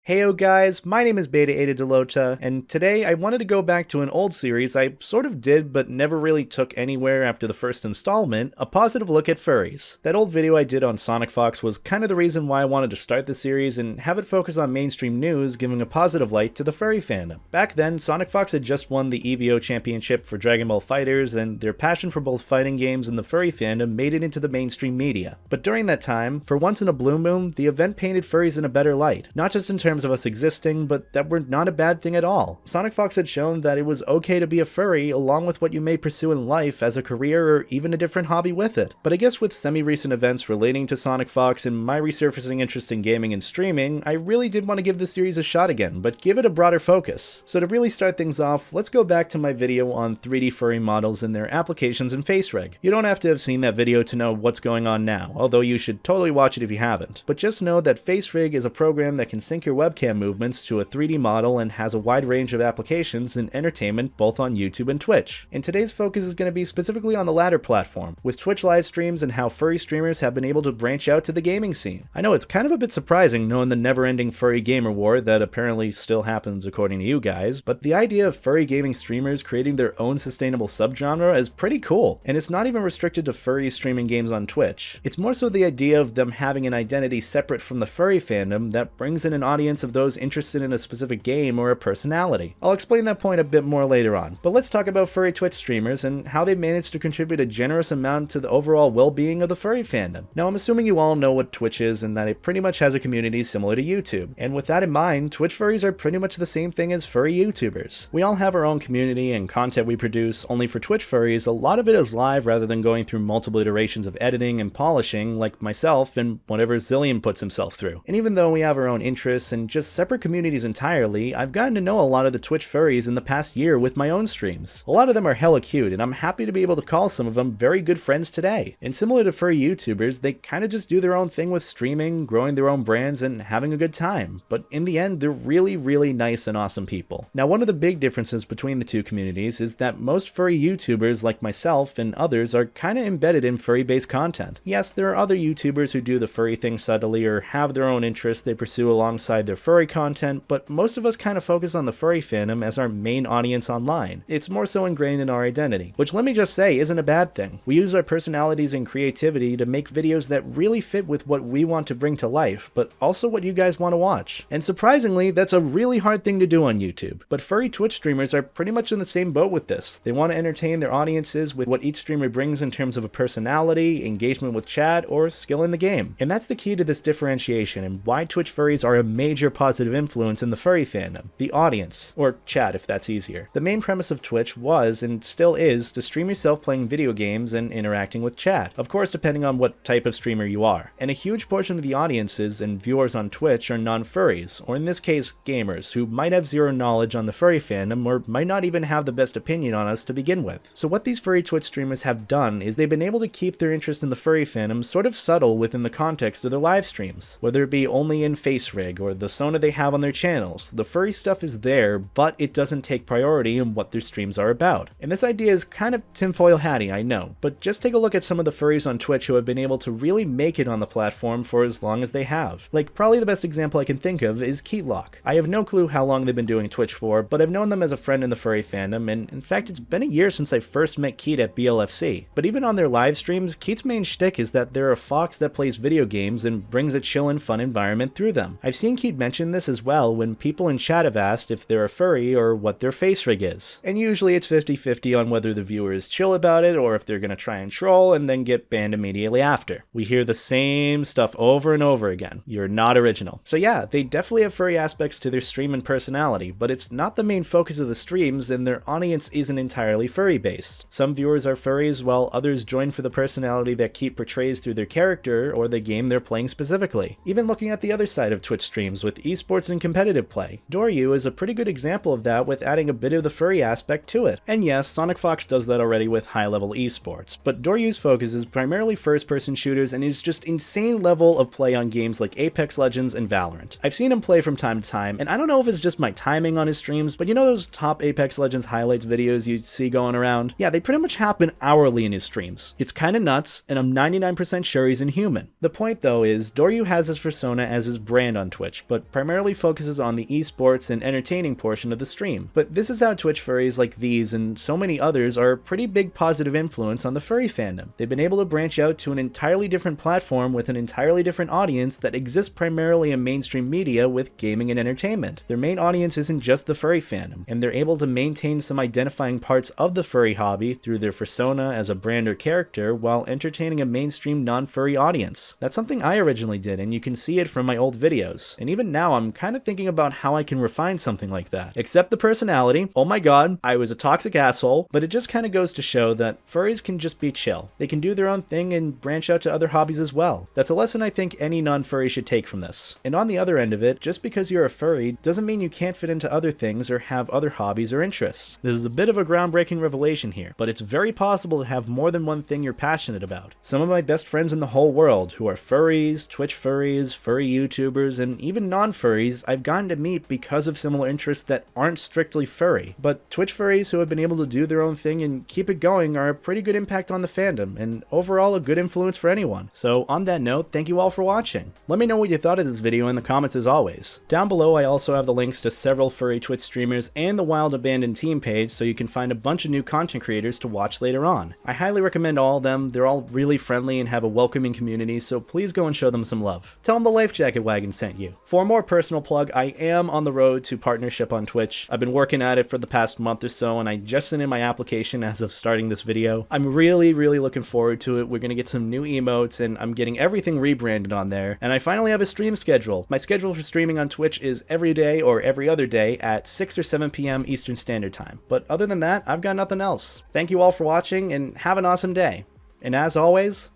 Heyo guys, my name is BetaEtaDelota, and today I wanted to go back to an old series I sort of did but never really took anywhere after the first installment, a positive look at furries. That old video I did on AnthroFox was kind of the reason why I wanted to start the series and have it focus on mainstream news, giving a positive light to the furry fandom. Back then, AnthroFox had just won the EVO championship for Dragon Ball FighterZ, and their passion for both fighting games and the furry fandom made it into the mainstream media. But during that time, for once in a blue moon, the event painted furries in a better light, not just in terms of us existing, but that were not a bad thing at all. AnthroFox had shown that it was okay to be a furry along with what you may pursue in life as a career or even a different hobby with it. But I guess with semi-recent events relating to AnthroFox and my resurfacing interest in gaming and streaming, I really did want to give this series a shot again, but give it a broader focus. So to really start things off, let's go back to my video on 3D furry models and their applications in FaceReg. You don't have to have seen that video to know what's going on now, although you should totally watch it if you haven't. But just know that FaceRig is a program that can sync your webcam movements to a 3D model and has a wide range of applications in entertainment both on YouTube and Twitch. And today's focus is going to be specifically on the latter platform, with Twitch live streams and how furry streamers have been able to branch out to the gaming scene. I know it's kind of a bit surprising knowing the never-ending furry gamer war that apparently still happens according to you guys, but the idea of furry gaming streamers creating their own sustainable subgenre is pretty cool, and it's not even restricted to furry streaming games on Twitch. It's more so the idea of them having an identity separate from the furry fandom that brings in an audience of those interested in a specific game or a personality. I'll explain that point a bit more later on, but let's talk about furry Twitch streamers and how they managed to contribute a generous amount to the overall well-being of the furry fandom. Now, I'm assuming you all know what Twitch is and that it pretty much has a community similar to YouTube, and with that in mind, Twitch furries are pretty much the same thing as furry YouTubers. We all have our own community and content we produce, only for Twitch furries, a lot of it is live rather than going through multiple iterations of editing and polishing like myself and whatever Zillion puts himself through. And even though we have our own interests and just separate communities entirely, I've gotten to know a lot of the Twitch furries in the past year with my own streams. A lot of them are hella cute, and I'm happy to be able to call some of them very good friends today. And similar to furry YouTubers, they kind of just do their own thing with streaming, growing their own brands, and having a good time. But in the end, they're really nice and awesome people. Now, one of the big differences between the two communities is that most furry YouTubers like myself and others are kind of embedded in furry-based content. Yes, there are other YouTubers who do the furry thing subtly or have their own interests they pursue alongside their furry content, but most of us kind of focus on the furry fandom as our main audience online. It's more so ingrained in our identity, which let me just say isn't a bad thing. We use our personalities and creativity to make videos that really fit with what we want to bring to life, but also what you guys want to watch. And surprisingly, that's a really hard thing to do on YouTube. But furry Twitch streamers are pretty much in the same boat with this. They want to entertain their audiences with what each streamer brings in terms of a personality, engagement with chat, or skill in the game. And that's the key to this differentiation and why Twitch furries are a major positive influence in the furry fandom. The audience, or chat if that's easier. The main premise of Twitch was, and still is, to stream yourself playing video games and interacting with chat. Of course, depending on what type of streamer you are. And a huge portion of the audiences and viewers on Twitch are non-furries, or in this case, gamers, who might have zero knowledge on the furry fandom or might not even have the best opinion on us to begin with. So what these furry Twitch streamers have done is they've been able to keep their interest in the furry fandom sort of subtle within the context of their live streams. Whether it be only in FaceRig or the Sona they have on their channels, the furry stuff is there, but it doesn't take priority in what their streams are about. And this idea is kind of tinfoil hatty, I know, but just take a look at some of the furries on Twitch who have been able to really make it on the platform for as long as they have. Like, probably the best example I can think of is Keatlock. I have no clue how long they've been doing Twitch for, but I've known them as a friend in the furry fandom, and in fact it's been a year since I first met Keat at BLFC. But even on their live streams, Keat's main shtick is that they're a fox that plays video games and brings a chill and fun environment through them. I've seen Keat mention this as well when people in chat have asked if they're a furry or what their FaceRig is. And usually it's 50-50 on whether the viewer is chill about it or if they're gonna try and troll and then get banned immediately after. We hear the same stuff over and over again. You're not original. So yeah, they definitely have furry aspects to their stream and personality, but it's not the main focus of the streams and their audience isn't entirely furry based. Some viewers are furries while others join for the personality that Keat portrays through their character or the game they're playing specifically. Even looking at the other side of Twitch streams with esports and competitive play, Doryu is a pretty good example of that with adding a bit of the furry aspect to it. And yes, AnthroFox does that already with high-level esports, but Doryu's focus is primarily first-person shooters and is just insane level of play on games like Apex Legends and Valorant. I've seen him play from time to time, and I don't know if it's just my timing on his streams, but you know those top Apex Legends highlights videos you see going around? Yeah, they pretty much happen hourly in his streams. It's kinda nuts, and I'm 99% sure he's inhuman. The point though is, Doryu has his Fursona as his brand on Twitch, but but primarily focuses on the esports and entertaining portion of the stream. But this is how Twitch furries like these and so many others are a pretty big positive influence on the furry fandom. They've been able to branch out to an entirely different platform with an entirely different audience that exists primarily in mainstream media with gaming and entertainment. Their main audience isn't just the furry fandom, and they're able to maintain some identifying parts of the furry hobby through their Fursona as a brand or character while entertaining a mainstream non-furry audience. That's something I originally did, and you can see it from my old videos. And even now, I'm kind of thinking about how I can refine something like that. Except the personality. Oh my god, I was a toxic asshole, but it just kind of goes to show that furries can just be chill. They can do their own thing and branch out to other hobbies as well. That's a lesson I think any non-furry should take from this. And on the other end of it, just because you're a furry doesn't mean you can't fit into other things or have other hobbies or interests. This is a bit of a groundbreaking revelation here, but it's very possible to have more than one thing you're passionate about. Some of my best friends in the whole world who are furries, Twitch furries, furry YouTubers, and even non-furries I've gotten to meet because of similar interests that aren't strictly furry. But Twitch furries who have been able to do their own thing and keep it going are a pretty good impact on the fandom, and overall a good influence for anyone. So on that note, thank you all for watching. Let me know what you thought of this video in the comments as always. Down below I also have the links to several furry Twitch streamers and the Wild Abandoned team page so you can find a bunch of new content creators to watch later on. I highly recommend all of them. They're all really friendly and have a welcoming community, so please go and show them some love. Tell them the Life Jacket Wagon sent you. For a more personal plug, I am on the road to partnership on Twitch. I've been working at it for the past month or so, and I just sent in my application as of starting this video. I'm really looking forward to it. We're gonna get some new emotes, and I'm getting everything rebranded on there. And I finally have a stream schedule. My schedule for streaming on Twitch is every day or every other day at 6 or 7 p.m. Eastern Standard Time. But other than that, I've got nothing else. Thank you all for watching, and have an awesome day. And as always,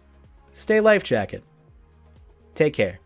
stay Life Jacket. Take care.